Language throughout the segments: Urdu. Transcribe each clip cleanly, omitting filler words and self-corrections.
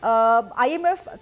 IMF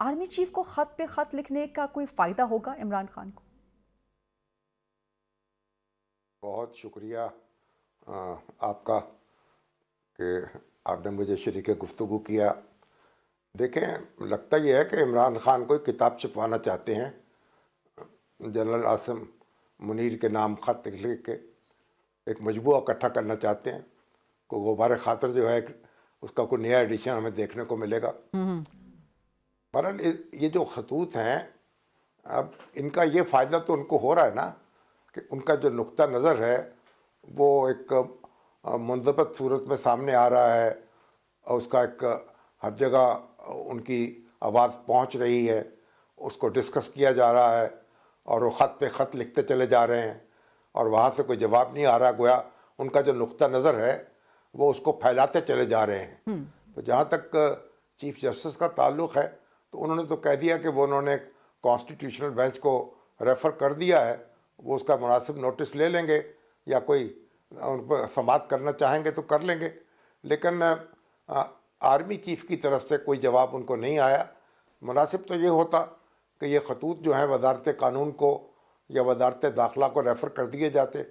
آرمی چیف کو خط پہ خط لکھنے کا کوئی فائدہ ہوگا عمران خان کو؟ بہت شکریہ آپ کا کہ آپ نے مجھے شریک گفتگو کیا. دیکھیں، لگتا یہ ہے کہ عمران خان کوئی کتاب چھپوانا چاہتے ہیں، جنرل عاصم منیر کے نام خط لکھ کے ایک مجموعہ اکٹھا کرنا چاہتے ہیں. کوئی غبار خاطر جو ہے اس کا کوئی نیا ایڈیشن ہمیں دیکھنے کو ملے گا. بہرحال یہ جو خطوط ہیں، اب ان کا یہ فائدہ تو ان کو ہو رہا ہے نا کہ ان کا جو نقطہ نظر ہے وہ ایک منضبط صورت میں سامنے آ رہا ہے، اور اس کا ایک ہر جگہ ان کی آواز پہنچ رہی ہے، اس کو ڈسکس کیا جا رہا ہے، اور وہ خط پہ خط لکھتے چلے جا رہے ہیں، اور وہاں سے کوئی جواب نہیں آ رہا. گویا ان کا جو نقطہ نظر ہے وہ اس کو پھیلاتے چلے جا رہے ہیں. تو جہاں تک چیف جسٹس کا تعلق ہے تو انہوں نے تو کہہ دیا کہ وہ انہوں نے کانسٹیٹیوشنل بینچ کو ریفر کر دیا ہے، وہ اس کا مناسب نوٹس لے لیں گے، یا کوئی ان پر سماعت کرنا چاہیں گے تو کر لیں گے. لیکن آرمی چیف کی طرف سے کوئی جواب ان کو نہیں آیا. مناسب تو یہ ہوتا کہ یہ خطوط جو ہیں وزارت قانون کو یا وزارت داخلہ کو ریفر کر دیے جاتے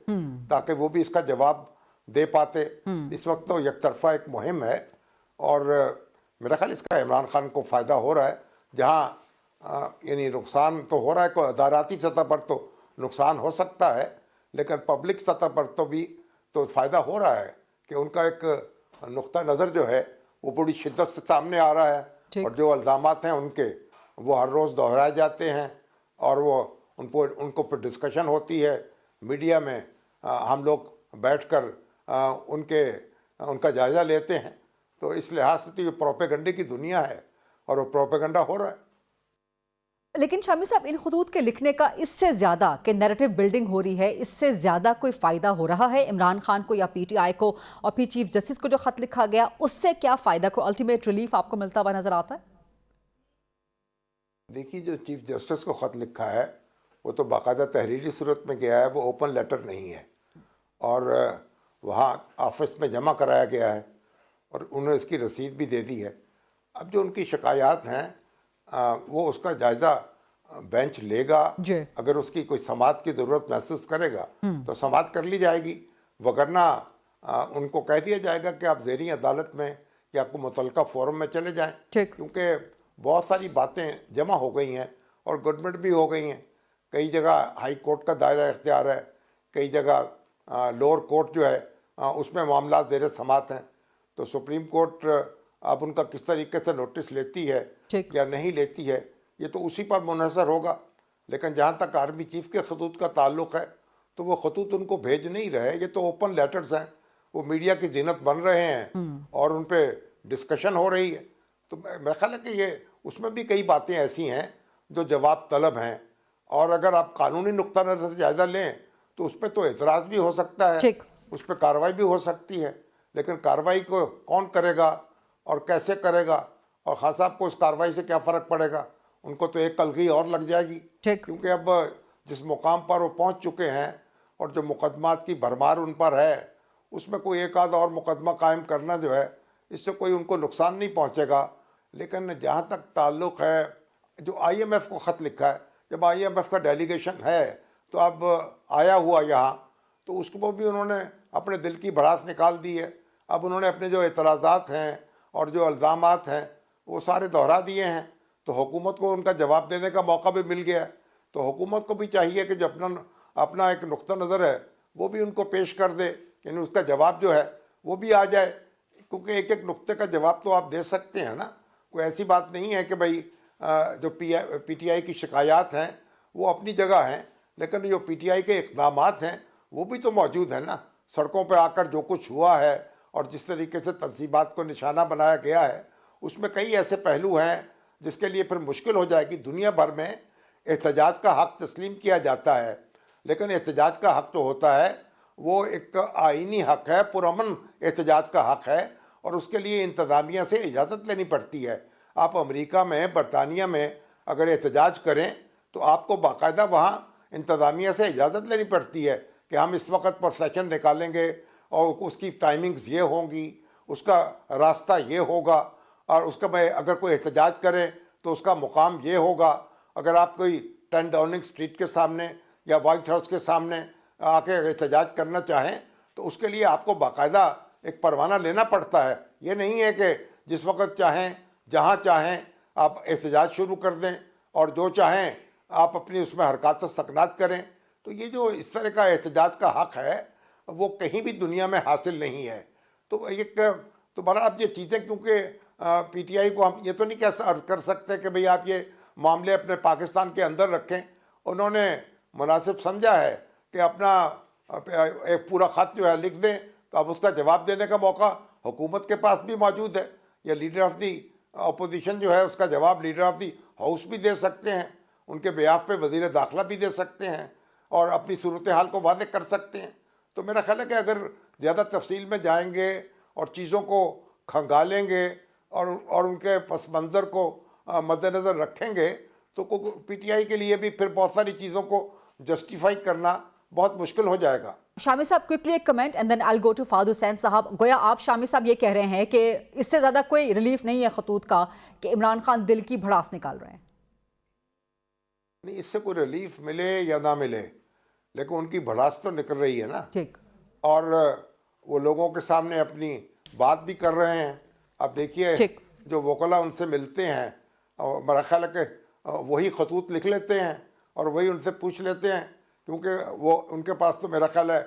تاکہ وہ بھی اس کا جواب دے پاتے. اس وقت تو یک طرفہ ایک مہم ہے، اور میرا خیال اس کا عمران خان کو فائدہ ہو رہا ہے. جہاں یعنی نقصان تو ہو رہا ہے، کوئی اداراتی سطح پر تو نقصان ہو سکتا ہے، لیکن پبلک سطح پر تو بھی تو فائدہ ہو رہا ہے کہ ان کا ایک نقطہ نظر جو ہے وہ بڑی شدت سے سامنے آ رہا ہے، اور جو الزامات ہیں ان کے وہ ہر روز دہرائے جاتے ہیں، اور وہ ان کو پھر ڈسکشن ہوتی ہے میڈیا میں. ہم لوگ بیٹھ کر ان کا جائزہ لیتے ہیں. تو اس لحاظ سے تو یہ پروپیگنڈے کی دنیا ہے، اور وہ پروپیگنڈا ہو رہا ہے. لیکن شامی صاحب، ان خطوط کے لکھنے کا اس سے زیادہ کہ نیریٹو بلڈنگ ہو رہی ہے، اس سے زیادہ کوئی فائدہ ہو رہا ہے عمران خان کو یا پی ٹی آئی کو؟ اور پھر چیف جسٹس کو جو خط لکھا گیا اس سے کیا فائدہ، کوئی الٹیمیٹ ریلیف آپ کو ملتا ہوا نظر آتا ہے؟ دیکھیے، جو چیف جسٹس کو خط لکھا ہے وہ تو باقاعدہ تحریری صورت میں گیا ہے، وہ اوپن لیٹر نہیں ہے، اور وہاں آفس میں جمع کرایا گیا ہے، اور انہوں نے اس کی رسید بھی دے دی ہے. اب جو ان کی شکایات ہیں وہ اس کا جائزہ بینچ لے گا. اگر اس کی کوئی سماعت کی ضرورت محسوس کرے گا تو سماعت کر لی جائے گی، وگرنہ ان کو کہہ دیا جائے گا کہ آپ زیریں عدالت میں یا کوئی متعلقہ فورم میں چلے جائیں. کیونکہ بہت ساری باتیں جمع ہو گئی ہیں اور گڈمٹ بھی ہو گئی ہیں. کئی جگہ ہائی کورٹ کا دائرہ اختیار ہے، کئی جگہ لوور کورٹ جو ہے اس میں معاملات زیر سماعت ہیں. تو سپریم کورٹ اب ان کا کس طریقے سے نوٹس لیتی ہے یا نہیں لیتی ہے یہ تو اسی پر منحصر ہوگا. لیکن جہاں تک آرمی چیف کے خطوط کا تعلق ہے تو وہ خطوط ان کو بھیج نہیں رہے، یہ تو اوپن لیٹرز ہیں، وہ میڈیا کی زینت بن رہے ہیں اور ان پہ ڈسکشن ہو رہی ہے. تو میرا خیال ہے کہ یہ اس میں بھی کئی باتیں ایسی ہیں جو جواب طلب ہیں، اور اگر آپ قانونی نقطہ نظر سے جائزہ لیں تو اس پہ تو اعتراض بھی ہو سکتا ہے، اس پہ کارروائی بھی ہو سکتی ہے. لیکن کارروائی کو کون کرے گا اور کیسے کرے گا، اور خان صاحب کو اس کارروائی سے کیا فرق پڑے گا؟ ان کو تو ایک کلگی اور لگ جائے گی، کیونکہ اب جس مقام پر وہ پہنچ چکے ہیں اور جو مقدمات کی بھرمار ان پر ہے، اس میں کوئی ایک آدھ اور مقدمہ قائم کرنا جو ہے اس سے کوئی ان کو نقصان نہیں پہنچے گا. لیکن جہاں تک تعلق ہے جو آئی ایم ایف کو خط لکھا ہے، جب آئی ایم ایف کا ڈیلیگیشن ہے تو اب آیا ہوا یہاں، تو اس کو بھی انہوں نے اپنے دل کی بھڑاس نکال دی ہے. اب انہوں نے اپنے جو اعتراضات ہیں اور جو الزامات ہیں وہ سارے دہرا دیے ہیں، تو حکومت کو ان کا جواب دینے کا موقع بھی مل گیا ہے. تو حکومت کو بھی چاہیے کہ جو اپنا ایک نقطہ نظر ہے وہ بھی ان کو پیش کر دے، یعنی اس کا جواب جو ہے وہ بھی آ جائے. کیونکہ ایک ایک نقطے کا جواب تو آپ دے سکتے ہیں نا، کوئی ایسی بات نہیں ہے کہ بھائی جو پی ٹی آئی کی شکایات ہیں وہ اپنی جگہ ہیں، لیکن جو پی ٹی آئی کے اقدامات ہیں وہ بھی تو موجود ہیں نا. سڑکوں پہ آ کر جو کچھ ہوا ہے اور جس طریقے سے تنصیبات کو نشانہ بنایا گیا ہے، اس میں کئی ایسے پہلو ہیں جس کے لیے پھر مشکل ہو جائے گی. دنیا بھر میں احتجاج کا حق تسلیم کیا جاتا ہے، لیکن احتجاج کا حق جو ہوتا ہے وہ ایک آئینی حق ہے، پرامن احتجاج کا حق ہے، اور اس کے لیے انتظامیہ سے اجازت لینی پڑتی ہے. آپ امریکہ میں، برطانیہ میں اگر احتجاج کریں تو آپ کو باقاعدہ وہاں انتظامیہ سے اجازت لینی پڑتی ہے کہ ہم اس وقت پر سیشن نکالیں گے اور اس کی ٹائمنگز یہ ہوں گی، اس کا راستہ یہ ہوگا، اور اس کا میں اگر کوئی احتجاج کرے تو اس کا مقام یہ ہوگا اگر آپ کوئی 10 ڈاؤننگ اسٹریٹ کے سامنے یا وائٹ ہاؤس کے سامنے آ کے احتجاج کرنا چاہیں تو اس کے لیے آپ کو باقاعدہ ایک پروانہ لینا پڑتا ہے. یہ نہیں ہے کہ جس وقت چاہیں جہاں چاہیں آپ احتجاج شروع کر دیں اور جو چاہیں آپ اپنی اس میں حرکات و سکنات کریں. تو یہ جو اس طرح کا احتجاج کا حق ہے وہ کہیں بھی دنیا میں حاصل نہیں ہے. تو ایک تو بہرحال اب یہ چیزیں کیونکہ پی ٹی آئی کو ہم یہ تو نہیں کر سکتے کہ بھئی آپ یہ معاملے اپنے پاکستان کے اندر رکھیں. انہوں نے مناسب سمجھا ہے کہ اپنا ایک پورا خط جو ہے لکھ دیں تو اب اس کا جواب دینے کا موقع حکومت کے پاس بھی موجود ہے, یا لیڈر آف دی اپوزیشن جو ہے اس کا جواب لیڈر آف دی ہاؤس بھی دے سکتے ہیں, ان کے بیاف پہ وزیر داخلہ بھی دے سکتے ہیں اور اپنی صورتحال کو واضح کر سکتے ہیں. تو میرا خیال ہے کہ اگر زیادہ تفصیل میں جائیں گے اور چیزوں کو کھنگالیں گے اور ان کے پس منظر کو مد نظر رکھیں گے تو پی ٹی آئی کے لیے بھی پھر بہت ساری چیزوں کو جسٹیفائی کرنا بہت مشکل ہو جائے گا. شامی صاحب کوئکلی ایک comment and then I go to Fahad Hussain صاحب. گویا آپ شامی صاحب یہ کہہ رہے ہیں کہ اس سے زیادہ کوئی ریلیف نہیں ہے خطوط کا کہ عمران خان دل کی بھڑاس نکال رہے ہیں. نہیں, اس سے کوئی ریلیف ملے یا نہ ملے لیکن ان کی بھڑاس تو نکل رہی ہے نا. ٹھیک. اور وہ لوگوں کے سامنے اپنی بات بھی کر رہے ہیں. اب دیکھیے جو وکلا ان سے ملتے ہیں میرا خیال ہے کہ وہی خطوط لکھ لیتے ہیں اور وہی ان سے پوچھ لیتے ہیں, کیونکہ وہ ان کے پاس تو میرا خیال ہے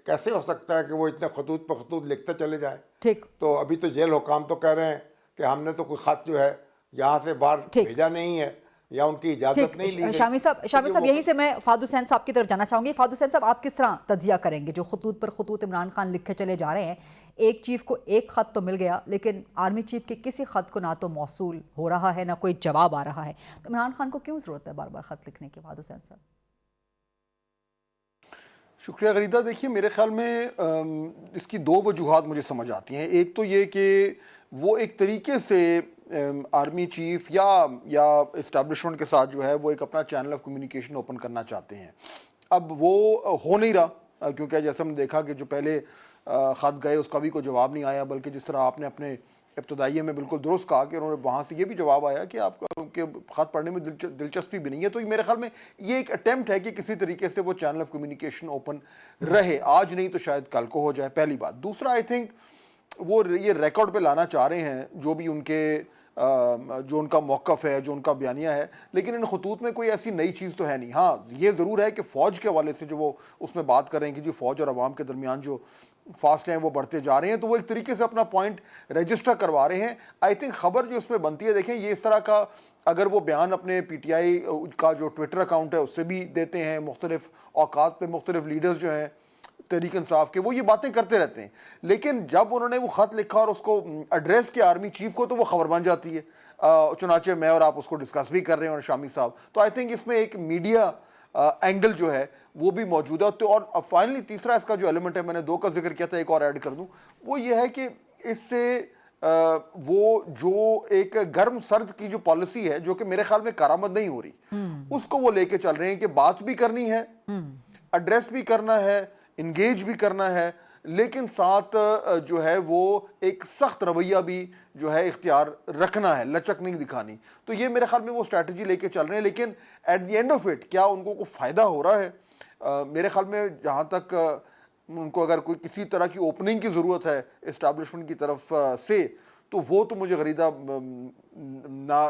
کیسے ہو سکتا ہے کہ وہ اتنے خطوط پہ خطوط لکھتے چلے جائیں. ٹھیک. تو ابھی تو جیل حکام تو کہہ رہے ہیں کہ ہم نے تو کوئی خط جو ہے یہاں سے باہر بھیجا نہیں ہے یا ان کی اجازت نہیں لی گئی. شامی صاحب یہی سے میں فہد حسین صاحب کی طرف جانا چاہوں گی. فہد حسین صاحب آپ کس طرح تجزیہ کریں گے جو خطوط پر خطوط عمران خان لکھے چلے جا رہے ہیں؟ ایک چیف کو ایک خط تو مل گیا لیکن آرمی چیف کے کسی خط کو نہ تو موصول ہو رہا ہے نہ کوئی جواب آ رہا ہے. تو عمران خان کو کیوں ضرورت ہے بار بار خط لکھنے کی؟ فہد حسین صاحب. شکریہ غریدہ. دیکھیے میرے خیال میں اس کی دو وجوہات مجھے سمجھ آتی ہیں. ایک تو یہ کہ وہ ایک طریقے سے آرمی چیف یا اسٹیبلشمنٹ کے ساتھ جو ہے وہ ایک اپنا چینل آف کمیونیکیشن اوپن کرنا چاہتے ہیں. اب وہ ہو نہیں رہا کیونکہ جیسے ہم نے دیکھا کہ جو پہلے خط گئے اس کا بھی کوئی جواب نہیں آیا, بلکہ جس طرح آپ نے اپنے ابتدائیے میں بالکل درست کہا کہ انہوں نے وہاں سے یہ بھی جواب آیا کہ آپ کا خط پڑھنے میں دلچسپی بھی نہیں ہے. تو میرے خیال میں یہ ایک اٹیمپٹ ہے کہ کسی طریقے سے وہ چینل آف کمیونیکیشن اوپن رہے, آج نہیں تو شاید کل کو ہو جائے, پہلی بات. دوسرا آئی تھنک وہ یہ ریکارڈ پہ لانا چاہ رہے ہیں جو بھی جو ان کا موقف ہے, جو ان کا بیانیہ ہے, لیکن ان خطوط میں کوئی ایسی نئی چیز تو ہے نہیں. ہاں یہ ضرور ہے کہ فوج کے حوالے سے جو وہ اس میں بات کر رہے ہیں کہ جی فوج اور عوام کے درمیان جو فاصلے ہیں وہ بڑھتے جا رہے ہیں, تو وہ ایک طریقے سے اپنا پوائنٹ رجسٹر کروا رہے ہیں. آئی تھنک خبر جو اس میں بنتی ہے, دیکھیں یہ اس طرح کا اگر وہ بیان اپنے پی ٹی آئی کا جو ٹویٹر اکاؤنٹ ہے اس سے بھی دیتے ہیں, مختلف اوقات پہ مختلف لیڈرز جو ہیں تحریک انصاف کے وہ یہ باتیں کرتے رہتے ہیں, لیکن جب انہوں نے وہ خط لکھا اور اس کو ایڈریس کیا آرمی چیف کو تو وہ خبر بن جاتی ہے. چنانچہ میں اور آپ اس کو ڈسکس بھی کر رہے ہیں اور شامی صاحب. تو آئی تھنک اس میں ایک میڈیا اینگل جو ہے وہ بھی موجود ہے. تو اور فائنلی تیسرا اس کا جو ایلیمنٹ ہے, میں نے دو کا ذکر کیا تھا, ایک اور ایڈ کر دوں, وہ یہ ہے کہ اس سے وہ جو ایک گرم سرد کی جو پالیسی ہے جو کہ میرے خیال میں کارآمد نہیں ہو رہی, اس کو وہ لے کے چل رہے ہیں کہ بات بھی کرنی ہے, ایڈریس بھی کرنا ہے, انگیج بھی کرنا ہے, لیکن ساتھ جو ہے وہ ایک سخت رویہ بھی جو ہے اختیار رکھنا ہے, لچک نہیں دکھانی. تو یہ میرے خیال میں وہ اسٹریٹجی لے کے چل رہے ہیں. لیکن at the end of it کیا ان کو فائدہ ہو رہا ہے؟ میرے خیال میں جہاں تک ان کو اگر کوئی کسی طرح کی اوپننگ کی ضرورت ہے اسٹیبلشمنٹ کی طرف سے, تو وہ تو مجھے غریدہ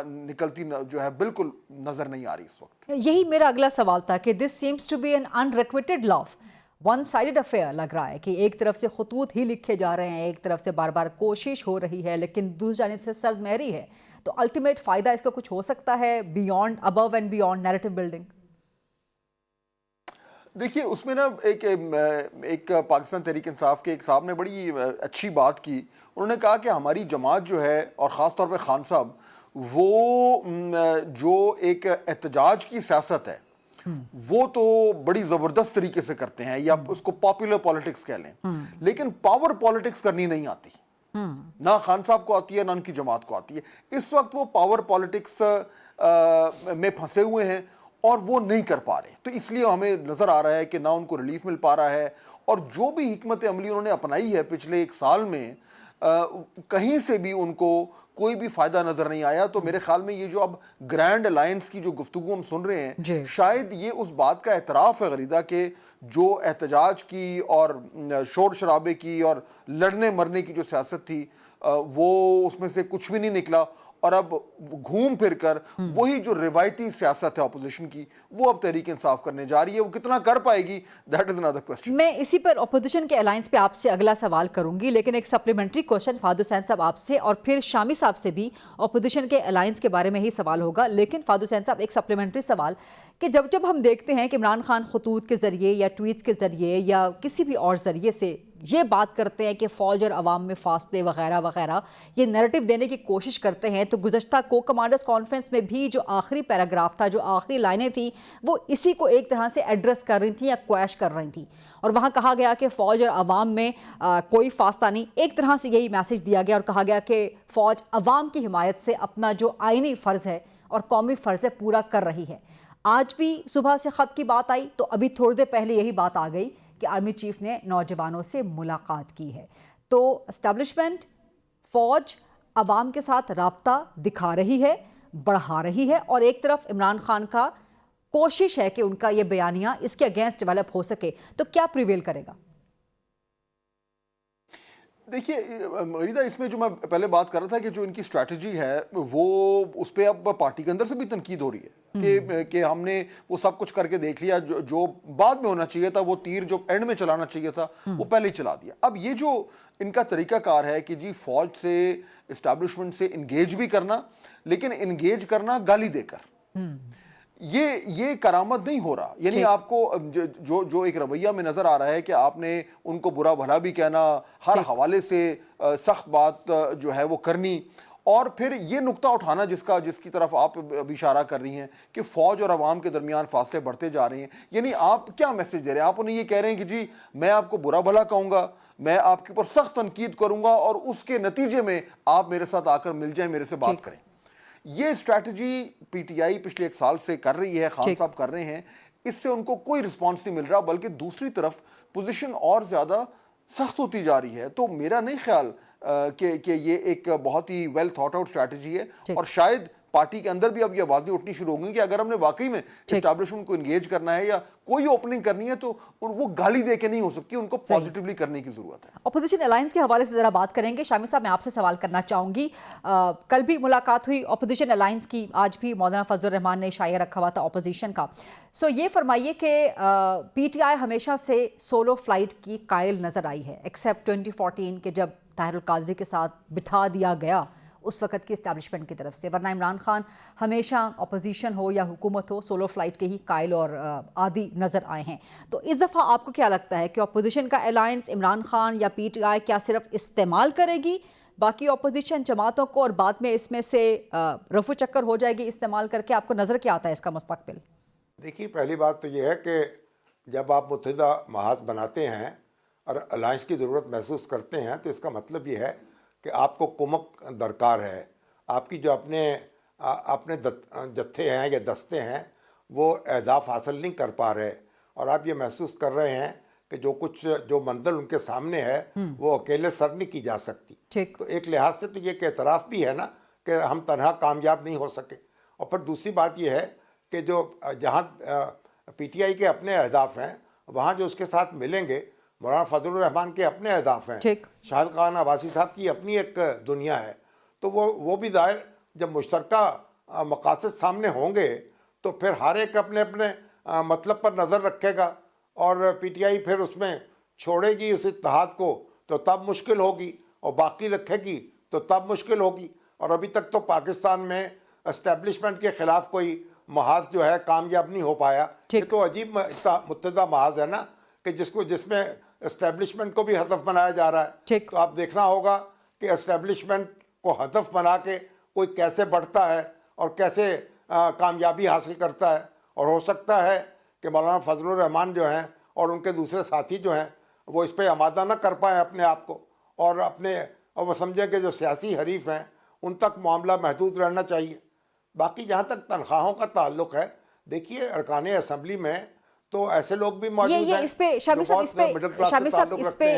نکلتی جو ہے بالکل نظر نہیں آ رہی اس وقت. یہی میرا اگلا سوال تھا کہ this seems to be an unrequited love, one sided affair لگ رہا ہے کہ ایک طرف سے خطوط ہی لکھے جا رہے ہیں, ایک طرف سے بار بار کوشش ہو رہی ہے, لیکن دوسری جانب سے سرد مہری ہے. تو الٹیمیٹ فائدہ اس کا کچھ ہو سکتا ہے beyond above and beyond narrative building? دیکھیے اس میں نا ایک پاکستان تحریک انصاف کے ایک صاحب نے بڑی اچھی بات کی. انہوں نے کہا کہ ہماری جماعت جو ہے اور خاص طور پہ خان صاحب, وہ جو ایک احتجاج کی سیاست ہے وہ تو بڑی زبردست طریقے سے کرتے ہیں, یا اس کو پاپولر پالیٹکس کہہ لیں, لیکن پاور پالیٹکس کرنی نہیں آتی. نہ خان صاحب کو آتی ہے نہ ان کی جماعت کو آتی ہے. اس وقت وہ پاور پالیٹکس میں پھنسے ہوئے ہیں اور وہ نہیں کر پا رہے. تو اس لیے ہمیں نظر آ رہا ہے کہ نہ ان کو ریلیف مل پا رہا ہے, اور جو بھی حکمت عملی انہوں نے اپنائی ہے پچھلے ایک سال میں, کہیں سے بھی ان کو کوئی بھی فائدہ نظر نہیں آیا. تو میرے خیال میں یہ جو اب گرینڈ الائنس کی جو گفتگو ہم سن رہے ہیں, شاید یہ اس بات کا اعتراف ہے غریدہ کہ جو احتجاج کی اور شور شرابے کی اور لڑنے مرنے کی جو سیاست تھی وہ اس میں سے کچھ بھی نہیں نکلا, اور اب گھوم پھر کر وہی جو روایتی سیاست ہے اپوزیشن کی وہ اب تحریک انصاف کرنے جا رہی ہے. وہ کتنا کر پائے گی, دیٹ از another question. میں اسی پر اپوزیشن کے الائنس پہ آپ سے اگلا سوال کروں گی, لیکن ایک سپلیمنٹری کوشچن فہد حسین صاحب آپ سے اور پھر شامی صاحب سے بھی اپوزیشن کے الائنس کے بارے میں ہی سوال ہوگا. لیکن فہد حسین صاحب ایک سپلیمنٹری سوال کہ جب ہم دیکھتے ہیں کہ عمران خان خطوط کے ذریعے یا ٹویٹس کے ذریعے یا کسی بھی اور ذریعے سے یہ بات کرتے ہیں کہ فوج اور عوام میں فاصلے وغیرہ وغیرہ, یہ نیریٹو دینے کی کوشش کرتے ہیں, تو گزشتہ کو کمانڈرز کانفرنس میں بھی جو آخری پیراگراف تھا, جو آخری لائنیں تھیں, وہ اسی کو ایک طرح سے ایڈریس کر رہی تھیں یا کویش کر رہی تھیں, اور وہاں کہا گیا کہ فوج اور عوام میں کوئی فاصلہ نہیں. ایک طرح سے یہی میسج دیا گیا اور کہا گیا کہ فوج عوام کی حمایت سے اپنا جو آئینی فرض ہے اور قومی فرض ہے پورا کر رہی ہے. آج بھی صبح سے خط کی بات آئی تو ابھی تھوڑی دیر پہلے یہی بات آ گئی کہ آرمی چیف نے نوجوانوں سے ملاقات کی ہے. تو اسٹیبلشمنٹ, فوج عوام کے ساتھ رابطہ دکھا رہی ہے, بڑھا رہی ہے, اور ایک طرف عمران خان کا کوشش ہے کہ ان کا یہ بیانیہ اس کے اگینسٹ ڈیولپ ہو سکے. تو کیا پریویل کرے گا؟ دیکھیے غریدہ, اس میں جو میں پہلے بات کر رہا تھا کہ جو ان کی اسٹریٹجی ہے وہ اس پہ اب پارٹی کے اندر سے بھی تنقید ہو رہی ہے کہ ہم نے وہ سب کچھ کر کے دیکھ لیا, جو بعد میں ہونا چاہیے تھا, وہ تیر جو اینڈ میں چلانا چاہیے تھا وہ پہلے ہی چلا دیا. اب یہ جو ان کا طریقہ کار ہے کہ جی فوج سے اسٹیبلشمنٹ سے انگیج بھی کرنا, لیکن انگیج کرنا گالی دے کر, یہ کرامت نہیں ہو رہا. یعنی آپ کو جو ایک رویہ میں نظر آ رہا ہے کہ آپ نے ان کو برا بھلا بھی کہنا, ہر حوالے سے سخت بات جو ہے وہ کرنی, اور پھر یہ نقطہ اٹھانا جس کی طرف آپ ابھی اشارہ کر رہی ہیں کہ فوج اور عوام کے درمیان فاصلے بڑھتے جا رہے ہیں. یعنی آپ کیا میسج دے رہے ہیں؟ آپ انہیں یہ کہہ رہے ہیں کہ جی میں آپ کو برا بھلا کہوں گا, میں آپ کے اوپر سخت تنقید کروں گا, اور اس کے نتیجے میں آپ میرے ساتھ آ کر مل جائیں, میرے سے بات کریں. یہ اسٹریٹجی پی ٹی آئی پچھلے 1 سال سے کر رہی ہے, خان صاحب کر رہے ہیں. اس سے ان کو کوئی رسپانس نہیں مل رہا, بلکہ دوسری طرف پوزیشن اور زیادہ سخت ہوتی جا رہی ہے. تو میرا نہیں خیال کہ یہ ایک بہت ہی ویل تھاٹ آؤٹ اسٹریٹجی ہے, اور شاید پارٹی کے اندر بھی اب یہ آوازیں اٹھنی شروع ہو گئی کہ اگر ہم نے واقعی میں اسٹیبلشمنٹ کو انگیج کرنا ہے یا کوئی اوپننگ کرنی ہے تو وہ گالی دے کے نہیں ہو سکتی, ان کو پازیٹیولی کرنے کی ضرورت ہے. اپوزیشن الائنس کے حوالے سے ذرا بات کریں گے. شامی صاحب, میں آپ سے سوال کرنا چاہوں گی, کل بھی ملاقات ہوئی اپوزیشن الائنس کی, آج بھی مولانا فضل الرحمان نے شائع رکھا ہوا تھا اپوزیشن کا. سو یہ فرمائیے کہ پی ٹی آئی ہمیشہ سے سولو فلائٹ کی قائل نظر آئی ہے, ایکسیپٹ 2014 کے جب طاہر القادری کے ساتھ بٹھا دیا گیا اس وقت کی اسٹیبلشمنٹ کی طرف سے, ورنہ عمران خان ہمیشہ اپوزیشن ہو یا حکومت ہو سولو فلائٹ کے ہی قائل اور عادی نظر آئے ہیں. تو اس دفعہ آپ کو کیا لگتا ہے کہ اپوزیشن کا الائنس عمران خان یا پی ٹی آئی کیا صرف استعمال کرے گی باقی اپوزیشن جماعتوں کو, اور بعد میں اس میں سے رفو چکر ہو جائے گی استعمال کر کے؟ آپ کو نظر کیا آتا ہے اس کا مستقبل؟ دیکھیے, پہلی بات تو یہ ہے کہ جب آپ متحدہ محاذ بناتے ہیں اور الائنس کی ضرورت محسوس کرتے ہیں تو اس کا مطلب یہ ہے کہ آپ کو کمک درکار ہے. آپ کی جو اپنے جتھے ہیں یا دستے ہیں وہ اہداف حاصل نہیں کر پا رہے, اور آپ یہ محسوس کر رہے ہیں کہ جو منزل ان کے سامنے ہے وہ اکیلے سر نہیں کی جا سکتی. تو ایک لحاظ سے تو یہ کہ اعتراف بھی ہے نا کہ ہم تنہا کامیاب نہیں ہو سکے. اور پھر دوسری بات یہ ہے کہ جہاں پی ٹی آئی کے اپنے اہداف ہیں وہاں جو اس کے ساتھ ملیں گے, مولانا فضل الرحمان کے اپنے اہداف ہیں, شاہد خان عباسی صاحب کی اپنی ایک دنیا ہے. تو وہ بھی ظاہر جب مشترکہ مقاصد سامنے ہوں گے تو پھر ہر ایک اپنے اپنے مطلب پر نظر رکھے گا, اور پی ٹی آئی پھر اس میں چھوڑے گی اس اتحاد کو تو تب مشکل ہوگی, اور باقی رکھے گی تو تب مشکل ہوگی. اور ابھی تک تو پاکستان میں اسٹیبلشمنٹ کے خلاف کوئی محاذ جو ہے کامیاب نہیں ہو پایا. یہ تو عجیب متحدہ محاذ ہے نا کہ جس میں اسٹیبلشمنٹ کو بھی ہدف بنایا جا رہا ہے. تو آپ دیکھنا ہوگا کہ اسٹیبلشمنٹ کو ہدف بنا کے کوئی کیسے بڑھتا ہے اور کیسے کامیابی حاصل کرتا ہے. اور ہو سکتا ہے کہ مولانا فضل الرحمان جو ہیں اور ان کے دوسرے ساتھی جو ہیں وہ اس پہ آمادہ نہ کر پائیں اپنے آپ کو, اور وہ سمجھیں کہ جو سیاسی حریف ہیں ان تک معاملہ محدود رہنا چاہیے. باقی جہاں تک تنخواہوں کا تعلق ہے, دیکھیے ارکان اسمبلی میں تو ایسے لوگ بھی موجود ہیں اس پہ شامی صاحب اس پہ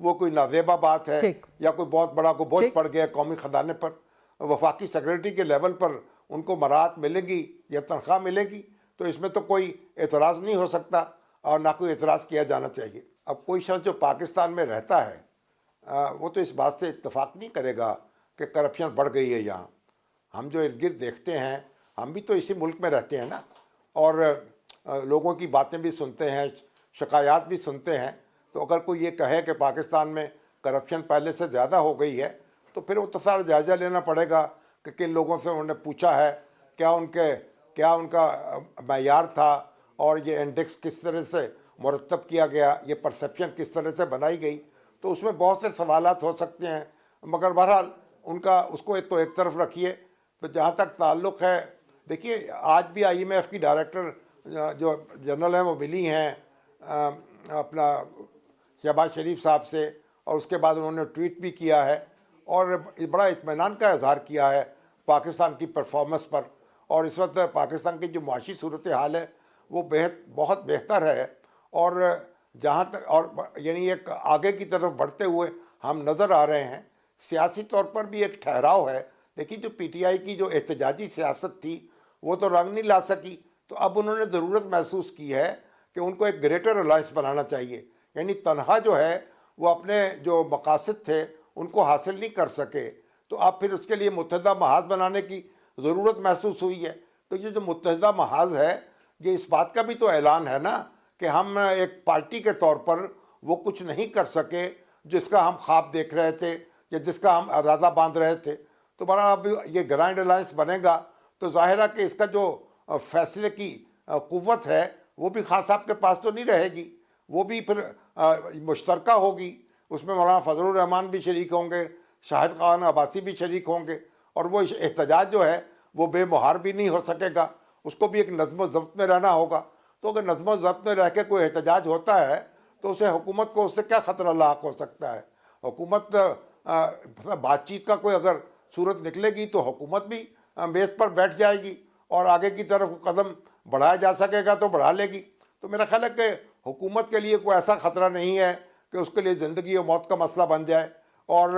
وہ کوئی نازیبہ بات ہے ٹھیک۔ یا کوئی بہت بڑا کوئی بوجھ ٹھیک۔ پڑ گیا قومی خزانے پر، وفاقی سیکرٹری کے لیول پر ان کو مراعات ملے گی یا تنخواہ ملے گی، تو اس میں تو کوئی اعتراض نہیں ہو سکتا اور نہ کوئی اعتراض کیا جانا چاہیے۔ اب کوئی شخص جو پاکستان میں رہتا ہے وہ تو اس بات سے اتفاق نہیں کرے گا کہ کرپشن بڑھ گئی ہے یہاں۔ ہم جو ارد گرد دیکھتے ہیں، ہم بھی تو اسی ملک میں رہتے ہیں نا، اور لوگوں کی باتیں بھی سنتے ہیں، شکایات بھی سنتے ہیں، تو اگر کوئی یہ کہے کہ پاکستان میں کرپشن پہلے سے زیادہ ہو گئی ہے تو پھر وہ تو سارا جائزہ لینا پڑے گا کہ کن لوگوں سے انہوں نے پوچھا ہے، کیا ان کا معیار تھا، اور یہ انڈیکس کس طرح سے مرتب کیا گیا، یہ پرسیپشن کس طرح سے بنائی گئی، تو اس میں بہت سے سوالات ہو سکتے ہیں۔ مگر بہرحال اس کو ایک طرف رکھیے۔ تو جہاں تک تعلق ہے، دیکھیے آج بھی IMF کی ڈائریکٹر جو جنرل ہیں وہ ملی ہیں اپنا شہباز شریف صاحب سے، اور اس کے بعد انہوں نے ٹویٹ بھی کیا ہے اور بڑا اطمینان کا اظہار کیا ہے پاکستان کی پرفارمنس پر، اور اس وقت پاکستان کی جو معاشی صورتحال ہے وہ بہت بہتر ہے، اور جہاں تک اور یعنی ایک آگے کی طرف بڑھتے ہوئے ہم نظر آ رہے ہیں۔ سیاسی طور پر بھی ایک ٹھہراؤ ہے۔ دیکھیے جو PTI کی جو احتجاجی سیاست تھی وہ تو رنگ نہیں لا سکی، تو اب انہوں نے ضرورت محسوس کی ہے کہ ان کو ایک گریٹر الائنس بنانا چاہیے، یعنی تنہا جو ہے وہ اپنے جو مقاصد تھے ان کو حاصل نہیں کر سکے، تو اب پھر اس کے لیے متحدہ محاذ بنانے کی ضرورت محسوس ہوئی ہے۔ تو یہ جو متحدہ محاذ ہے، یہ اس بات کا بھی تو اعلان ہے نا کہ ہم ایک پارٹی کے طور پر وہ کچھ نہیں کر سکے جس کا ہم خواب دیکھ رہے تھے یا جس کا ہم ارادہ باندھ رہے تھے۔ تو بہرحال اب یہ گرینڈ الائنس بنے گا تو ظاہر ہے کہ اس کا جو فیصلے کی قوت ہے وہ بھی خان صاحب کے پاس تو نہیں رہے گی، وہ بھی پھر مشترکہ ہوگی۔ اس میں مولانا فضل الرحمان بھی شریک ہوں گے، شاہد خان عباسی بھی شریک ہوں گے، اور وہ احتجاج جو ہے وہ بے مہار بھی نہیں ہو سکے گا، اس کو بھی ایک نظم و ضبط میں رہنا ہوگا۔ تو اگر نظم و ضبط میں رہ کے کوئی احتجاج ہوتا ہے تو اسے حکومت کو اس سے کیا خطرہ لاحق ہو سکتا ہے؟ حکومت بات چیت کا کوئی اگر صورت نکلے گی تو حکومت بھی میز پر بیٹھ جائے گی اور آگے کی طرف قدم بڑھایا جا سکے گا تو بڑھا لے گی۔ تو میرا خیال ہے کہ حکومت کے لیے کوئی ایسا خطرہ نہیں ہے کہ اس کے لیے زندگی و موت کا مسئلہ بن جائے۔ اور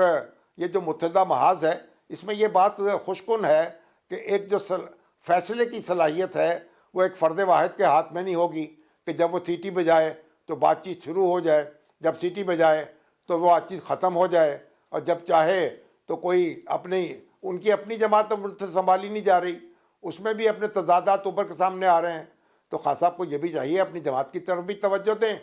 یہ جو متحدہ محاذ ہے، اس میں یہ بات خوشکن ہے کہ ایک جو فیصلے کی صلاحیت ہے وہ ایک فرد واحد کے ہاتھ میں نہیں ہوگی کہ جب وہ سیٹی بجائے تو بات چیت شروع ہو جائے، جب سیٹی بجائے تو وہ بات چیت ختم ہو جائے، اور جب چاہے تو کوئی ان کی اپنی جماعت سنبھالی نہیں جا رہی، اس میں بھی اپنے تضادات اوپر کے سامنے آ رہے ہیں۔ تو خان صاحب کو یہ بھی چاہیے اپنی جماعت کی طرف بھی توجہ دیں،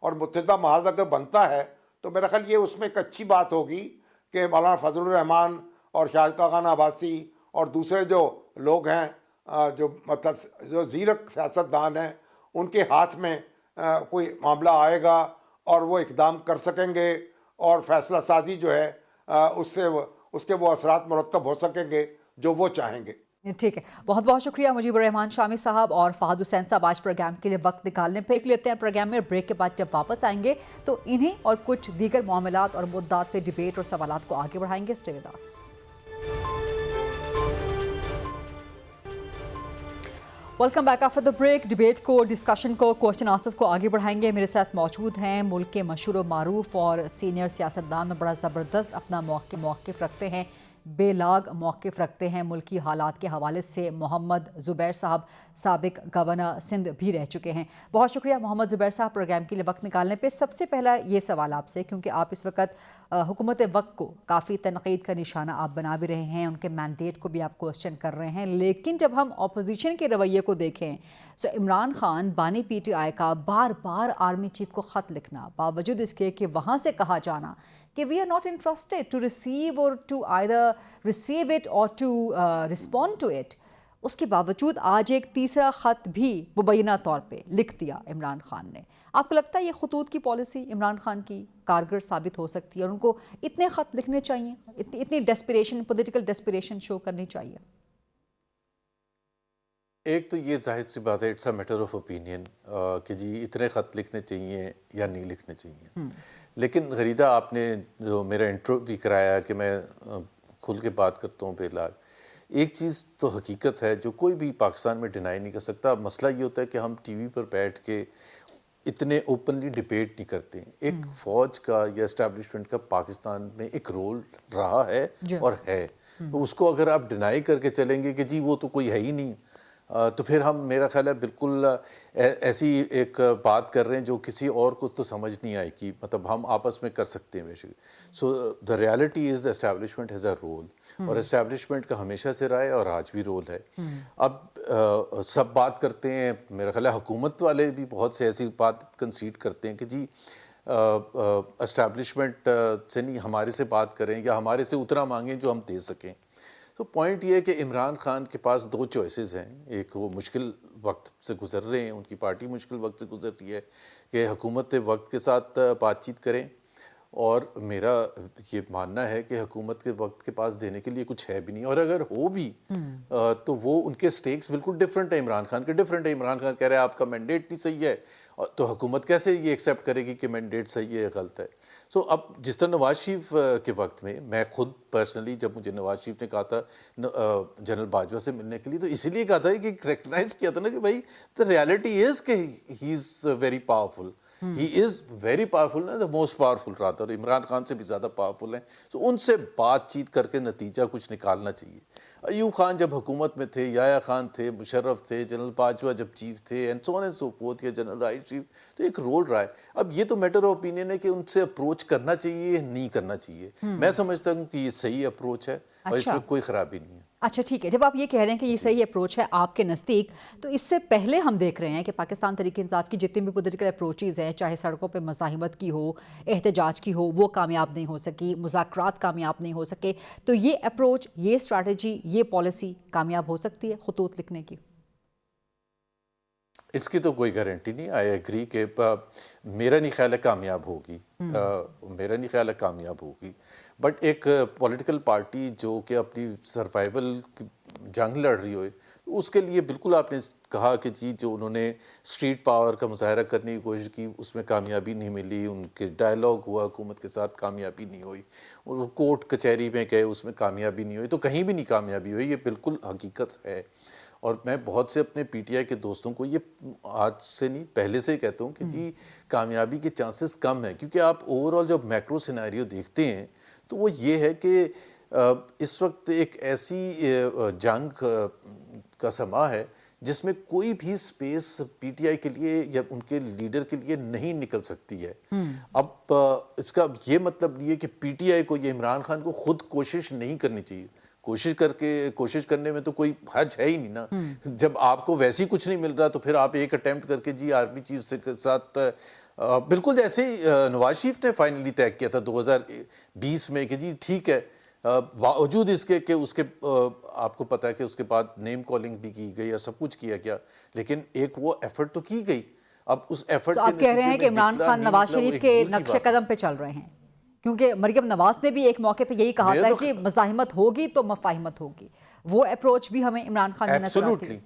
اور متحدہ محاذ اگر بنتا ہے تو میرا خیال یہ اس میں ایک اچھی بات ہوگی کہ مولانا فضل الرحمان اور شاہد خان عباسی اور دوسرے جو لوگ ہیں جو زیرک سیاستدان ہیں، ان کے ہاتھ میں کوئی معاملہ آئے گا اور وہ اقدام کر سکیں گے، اور فیصلہ سازی جو ہے اس کے وہ اثرات مرتب ہو سکیں گے جو وہ چاہیں گے۔ ٹھیک ہے، بہت بہت شکریہ مجیب الرحمان شامی صاحب اور فہد حسین صاحب آج پروگرام کے لیے وقت نکالنے پہ۔ لیتے ہیں پروگرام میں بریک کے بعد جب واپس آئیں گے تو انہیں اور کچھ دیگر معاملات اور مدعات پہ ڈیبیٹ اور سوالات کو آگے بڑھائیں گے۔ Stay with us. Welcome back after the break. Debate کو، ڈسکشن کو، کوشچن آنسرز کو آگے بڑھائیں گے۔ میرے ساتھ موجود ہیں ملک کے مشہور و معروف اور سینئر سیاستدان، اور بڑا زبردست اپنا موقف رکھتے ہیں، بے لاگ موقف رکھتے ہیں ملکی حالات کے حوالے سے، محمد زبیر صاحب، سابق گورنر سندھ بھی رہ چکے ہیں۔ بہت شکریہ محمد زبیر صاحب پروگرام کے لیے وقت نکالنے پہ۔ سب سے پہلا یہ سوال آپ سے، کیونکہ آپ اس وقت حکومت وقت کو کافی تنقید کا نشانہ آپ بنا بھی رہے ہیں، ان کے مینڈیٹ کو بھی آپ کوسچن کر رہے ہیں، لیکن جب ہم اپوزیشن کے رویے کو دیکھیں تو عمران خان بانی PTI کا بار بار آرمی چیف کو خط لکھنا، باوجود اس کے کہ وہاں سے کہا جانا کہ we are not interested to receive or to either receive it or to respond to it, اس کے باوجود آج ایک تیسرا خط بھی مبینہ طور پہ لکھ دیا عمران خان نے۔ آپ کو لگتا ہے یہ خطوط کی پالیسی عمران خان کی کارگر ثابت ہو سکتی ہے اور ان کو اتنے خط لکھنے چاہیے، اتنی ڈیسپریشن، پولیٹیکل ڈیسپریشن شو کرنی چاہیے؟ ایک تو یہ ظاہر سی بات ہے، it's a matter of opinion کہ جی اتنے خط لکھنے چاہیے یا نہیں لکھنے چاہیے۔ لیکن غریدہ آپ نے جو میرا انٹرو بھی کرایا کہ میں کھل کے بات کرتا ہوں بے لاگ، ایک چیز تو حقیقت ہے جو کوئی بھی پاکستان میں ڈینائی نہیں کر سکتا۔ مسئلہ یہ ہوتا ہے کہ ہم ٹی وی پر بیٹھ کے اتنے اوپنلی ڈیبیٹ نہیں کرتے ہیں. ایک فوج کا یا اسٹیبلشمنٹ کا پاکستان میں ایک رول رہا ہے اور ہے. تو اس کو اگر آپ ڈینائی کر کے چلیں گے کہ جی وہ تو کوئی ہے ہی نہیں, تو پھر ہم, میرا خیال ہے, بالکل ایسی ایک بات کر رہے ہیں جو کسی اور کو تو سمجھ نہیں آئے گی. مطلب ہم آپس میں کر سکتے ہیں بیشک. So the reality is establishment has a role, اور اسٹیبلشمنٹ کا ہمیشہ سے رہا ہے اور آج بھی رول ہے. اب سب بات کرتے ہیں, میرا خیال ہے حکومت والے بھی بہت سے ایسی بات کنسیڈ کرتے ہیں کہ جی اسٹیبلشمنٹ سے نہیں, ہمارے سے بات کریں یا ہمارے سے اتنا مانگیں جو ہم دے سکیں. تو پوائنٹ یہ ہے کہ عمران خان کے پاس دو چوائسز ہیں. ایک, وہ مشکل وقت سے گزر رہے ہیں, ان کی پارٹی مشکل وقت سے گزر رہی ہے, کہ حکومت وقت کے ساتھ بات چیت کریں, اور میرا یہ ماننا ہے کہ حکومت کے وقت کے پاس دینے کے لیے کچھ ہے بھی نہیں, اور اگر ہو بھی تو وہ ان کے سٹیکس بالکل ڈیفرنٹ ہیں, عمران خان کے ڈیفرنٹ ہیں. عمران خان کہہ رہے ہیں آپ کا مینڈیٹ نہیں صحیح ہے, تو حکومت کیسے یہ ایکسیپٹ کرے گی کہ مینڈیٹ صحیح ہے غلط ہے. سو اب جس طرح نواز شریف کے وقت میں خود پرسنلی, جب مجھے نواز شریف نے کہا تھا جنرل باجوہ سے ملنے کے لیے, تو اسی لیے کہا تھا کہ ریکگنائز کیا تھا نا کہ بھائی دا ریالٹی از کہ he is very powerful, he is very powerful, نا, دا موسٹ پاورفل رہا, اور عمران خان سے بھی زیادہ پاورفل ہیں. تو ان سے بات چیت کر کے نتیجہ کچھ نکالنا چاہیے. ایوب خان جب حکومت میں تھے, یحییٰ خان تھے, مشرف تھے, جنرل باجوہ جب چیف تھے, and so on and so forth, یا جنرل راحیل شریف, تو ایک رول رہا ہے. اب یہ تو میٹر آف اوپینین ہے کہ ان سے اپروچ کرنا چاہیے نہیں کرنا چاہیے. میں سمجھتا ہوں کہ یہ صحیح اپروچ ہے اور اس میں کوئی خرابی نہیں ہے. اچھا ٹھیک ہے, جب آپ یہ کہہ رہے ہیں کہ یہ صحیح اپروچ ہے آپ کے نزدیک, تو اس سے پہلے ہم دیکھ رہے ہیں کہ پاکستان تحریک انصاف کی جتنی بھی پولیٹیکل اپروچز ہیں, چاہے سڑکوں پہ مزاحمت کی ہو, احتجاج کی ہو, وہ کامیاب نہیں ہو سکی, مذاکرات کامیاب نہیں ہو سکے. تو یہ اپروچ, یہ اسٹریٹجی, یہ پالیسی کامیاب ہو سکتی ہے خطوط لکھنے کی؟ اس کی تو کوئی گارنٹی نہیں. آئی ایگری کہ میرا نہیں خیال ہے کامیاب ہوگی, میرا نہیں خیال ہے کامیاب ہوگی. بٹ ایک پولیٹیکل پارٹی جو کہ اپنی سروائیول کی جنگ لڑ رہی ہوئے, اس کے لیے بالکل آپ نے کہا کہ جی جو انہوں نے اسٹریٹ پاور کا مظاہرہ کرنے کی کوشش کی, اس میں کامیابی نہیں ملی. ان کے ڈائلاگ ہوا حکومت کے ساتھ, کامیابی نہیں ہوئی. اور کورٹ کچہری میں گئے, اس میں کامیابی نہیں ہوئی. تو کہیں بھی نہیں کامیابی ہوئی, یہ بالکل حقیقت ہے. اور میں بہت سے اپنے پی ٹی آئی کے دوستوں کو یہ آج سے نہیں پہلے سے ہی کہتا ہوں کہ جی کامیابی کے چانسز کم ہیں, کیونکہ آپ اوور آل جب میکرو سینیریو دیکھتے ہیں تو وہ یہ ہے کہ اس وقت ایک ایسی جنگ کا سما ہے جس میں کوئی بھی سپیس پی ٹی آئی کے لیے یا ان کے لیڈر کے لیے نہیں نکل سکتی ہے. اب اس کا یہ مطلب نہیں ہے کہ پی ٹی آئی کو یا عمران خان کو خود کوشش نہیں کرنی چاہیے. کوشش کرنے میں تو کوئی حرج ہے ہی نہیں نا. جب آپ کو ویسے ہی کچھ نہیں مل رہا تو پھر آپ ایک اٹیمپٹ کر کے جی آرمی چیف کے ساتھ, بالکل جیسے نواز شریف نے فائنلی طے کیا تھا 2020 میں کہ جی ٹھیک ہے, باوجود اس کے کہ اس کے آپ کو پتا ہے کہ اس کے بعد نیم کالنگ بھی کی گئی اور سب کچھ کیا گیا, لیکن ایک وہ ایفرٹ تو کی گئی. اب اس ایفرٹ آپ کہہ رہے ہیں کہ عمران خان نواز شریف کے نقش قدم پہ چل رہے ہیں, کیونکہ مریم نواز نے بھی ایک موقع پہ یہی کہا تھا کہ مزاحمت ہوگی تو مفاہمت ہوگی. وہ اپروچ بھی ہمیں عمران خان میں نظر آتی ہے.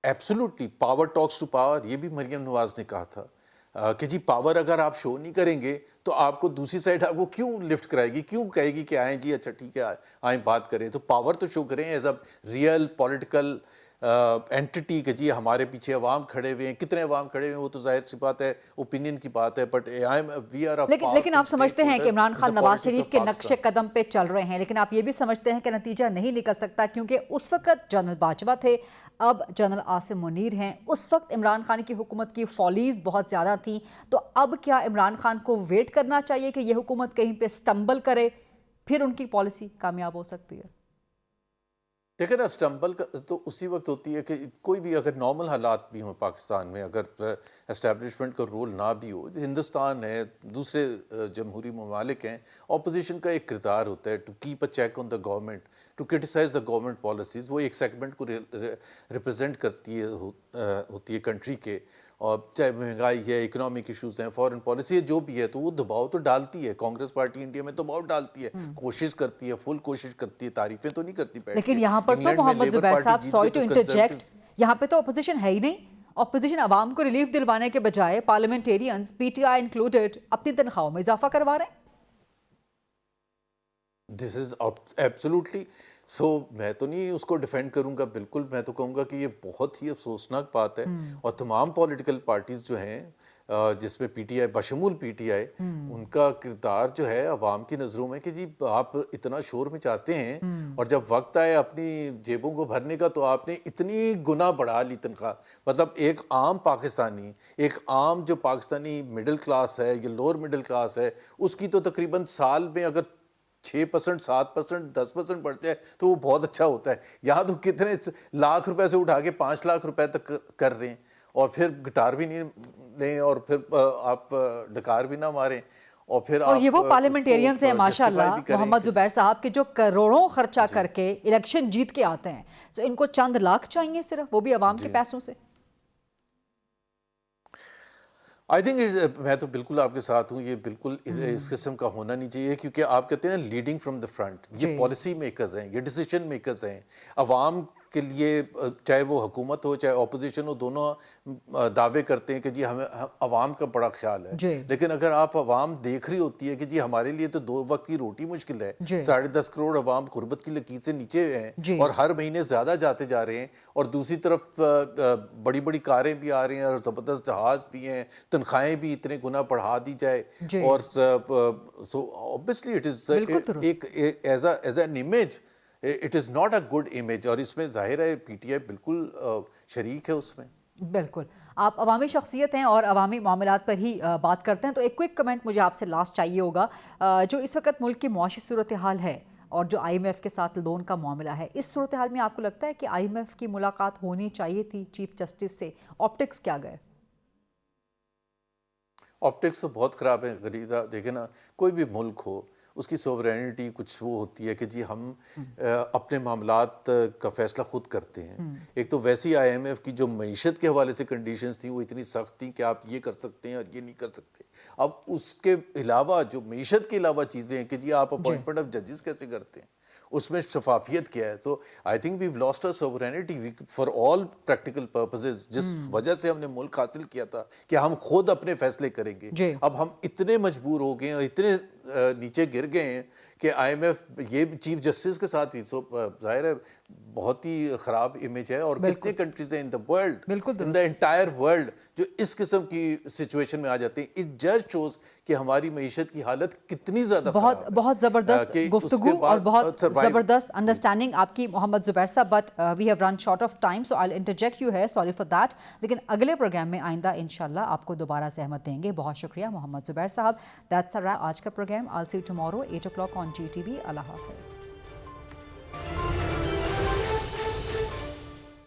Absolutely, power talks to power, یہ بھی مریم نواز نے کہا تھا کہ جی پاور اگر آپ شو نہیں کریں گے تو آپ کو دوسری سائڈ آپ کو کیوں لفٹ کرائے گی, کیوں کہے گی کہ آئیں جی اچھا ٹھیک ہے آئیں بات کریں. تو پاور تو شو کریں as a real political entity کہ جی ہمارے پیچھے عوام کھڑے ہوئے ہیں. کتنے عوام کھڑے ہوئے ہیں وہ تو ظاہر سی بات ہے, اوپینین کی بات ہے, بٹ لیکن آپ سمجھتے ہیں کہ عمران خان نواز شریف کے نقش قدم پہ چل رہے ہیں, لیکن آپ یہ بھی سمجھتے ہیں کہ نتیجہ نہیں نکل سکتا کیونکہ اس وقت جنرل باجوہ تھے, اب جنرل عاصم منیر ہیں. اس وقت عمران خان کی حکومت کی فالیز بہت زیادہ تھیں, تو اب کیا عمران خان کو ویٹ کرنا چاہیے کہ یہ حکومت کہیں پہ سٹمبل کرے, پھر ان کی پالیسی کامیاب ہو سکتی ہے؟ دیکھیں نا, سٹمبل تو اسی وقت ہوتی ہے کہ کوئی بھی اگر نارمل حالات بھی ہوں پاکستان میں, اگر اسٹیبلشمنٹ کا رول نہ بھی ہو, ہندوستان ہے, دوسرے جمہوری ممالک ہیں, اپوزیشن کا ایک کردار ہوتا ہے to keep a check on the government, to criticise the government policies. وہ ایک سیگمنٹ کو ریپرزینٹ کرتی ہوتی ہے کنٹری کے, اور چاہے مہنگائی ہے, اکنامک ایشوز ہیں, فورن پالیسی ہے, جو بھی ہے, تو وہ دباؤ تو ڈالتی ہے. کانگریس پارٹی انڈیا میں دباؤ ڈالتی ہے, کوشش کرتی ہے, فل کوشش کرتی ہے, تعریفیں تو نہیں کرتی. لیکن یہاں پر تو محمد زبیر صاحب, سوری ٹو انٹرجیکٹ, یہاں پہ تو اپوزیشن ہے ہی نہیں. اپوزیشن عوام کو ریلیف دلوانے کے بجائے parliamentarians, P T I included, اپنی تنخواہوں میں اضافہ کروا رہے ہیں. دس از ایبسولوٹلی, سو میں تو نہیں اس کو ڈیفینڈ کروں گا، بالکل میں تو کہوں گا کہ یہ بہت ہی افسوسناک بات ہے، اور تمام پولیٹیکل پارٹیز جو ہیں جس میں پی ٹی آئی بشمول پی ٹی آئی، ان کا کردار جو ہے عوام کی نظروں میں کہ جی آپ اتنا شور مچاتے ہیں، اور جب وقت آئے اپنی جیبوں کو بھرنے کا تو آپ نے اتنی گنا بڑھا لی تنخواہ. مطلب ایک عام پاکستانی، ایک عام جو پاکستانی مڈل کلاس ہے یا لوور مڈل کلاس ہے، اس کی تو تقریباً سال میں اگر 6%، 7%، 10% بڑھتے ہیں تو وہ بہت اچھا ہوتا ہے. یہاں تو کتنے لاکھ روپے سے اٹھا کے 5 لاکھ روپے تک کر رہے ہیں، اور پھر گٹار بھی نہیں لیں، اور پھر آپ ڈکار بھی نہ ماریں، اور پھر اور یہ وہ آپ پارلیمنٹیرینز ہیں ماشاءاللہ محمد زبیر صاحب کے جو کروڑوں خرچہ کر کے الیکشن جیت کے آتے ہیں، تو ان کو چند لاکھ چاہیے صرف، وہ بھی عوام کے پیسوں سے. آئی تھنک میں تو بالکل آپ کے ساتھ ہوں، یہ بالکل اس قسم کا ہونا نہیں چاہیے، کیونکہ آپ کہتے ہیں نا لیڈنگ فرام دا فرنٹ، یہ پالیسی میکرز ہیں، یہ ڈیسیجن میکرز ہیں. عوام کے لیے چاہے وہ حکومت ہو چاہے اپوزیشن ہو، دونوں دعوے کرتے ہیں کہ جی ہمیں عوام کا بڑا خیال ہے، لیکن اگر آپ عوام دیکھ رہی ہوتی ہے کہ جی ہمارے لیے تو 2 وقت کی روٹی مشکل ہے، 10.5 کروڑ عوام غربت کی لکیر سے نیچے ہیں اور ہر مہینے زیادہ جاتے جا رہے ہیں، اور دوسری طرف بڑی بڑی کاریں بھی آ رہی ہیں اور زبردست جہاز بھی ہیں، تنخواہیں بھی اتنے گنا بڑھا دی جائے، اور سو obviously it is ایک as an image it is not a good image, اور اس میں ظاہر ہے پی ٹی آئی بالکل شریک ہے اس میں. بالکل. آپ عوامی شخصیت ہیں اور عوامی معاملات پر ہی بات کرتے ہیں، تو ایک کوئک کمنٹ مجھے آپ سے لاسٹ چاہیے ہوگا. جو اس وقت ملک کی معاشی صورتحال ہے اور جو آئی ایم ایف کے ساتھ لون کا معاملہ ہے، اس صورتحال میں آپ کو لگتا ہے کہ آئی ایم ایف کی ملاقات ہونی چاہیے تھی چیف جسٹس سے؟ آپٹکس کیا گئے؟ آپٹکس تو بہت خراب ہے غریدہ. دیکھیں نا، کوئی بھی ملک ہو اس کی سوورینٹی کچھ وہ ہوتی ہے کہ جی ہم اپنے معاملات کا فیصلہ خود کرتے ہیں. ایک تو ویسی آئی ایم ایف کی جو معیشت کے حوالے سے کنڈیشنز تھیں وہ اتنی سخت تھیں کہ آپ یہ کر سکتے ہیں اور یہ نہیں کر سکتے. اب اس کے علاوہ جو معیشت کے علاوہ چیزیں ہیں کہ جی آپ اپوائنٹمنٹ آف ججز کیسے کرتے ہیں، اس میں شفافیت کیا ہے. So I think we've lost our sovereignty for all practical purposes, جس وجہ سے ہم نے ملک حاصل کیا تھا کہ ہم خود اپنے فیصلے کریں گے. اب ہم اتنے مجبور ہو گئے اور اتنے نیچے گر گئے ہیں کہ آئی ایم ایف یہ چیف جسٹس کے ساتھ ظاہر ہے بہت ہی خراب امیج ہے. اور کتنے کنٹریز ہیں in the world, in the entire world, جو اس قسم کی سچویشن میں آ جاتے ہیں. اٹ جسٹ شوز کہ ہماری معیشت کی حالت کتنی زیادہ خراب ہے. بہت زبردست گفتگو اور بہت زبردست انڈرسٹینڈنگ آپ کی محمد زبیر صاحب. But we have run short of time, so I will interject you ہے، سوری فار دیٹ. لیکن اگلے پروگرام میں آئندہ انشاءاللہ آپ کو دوبارہ زحمت دیں گے. بہت شکریہ محمد زبیر صاحب. دیٹس آج کا programme. I'll see you tomorrow 8 o'clock on GTV. اللہ حافظ.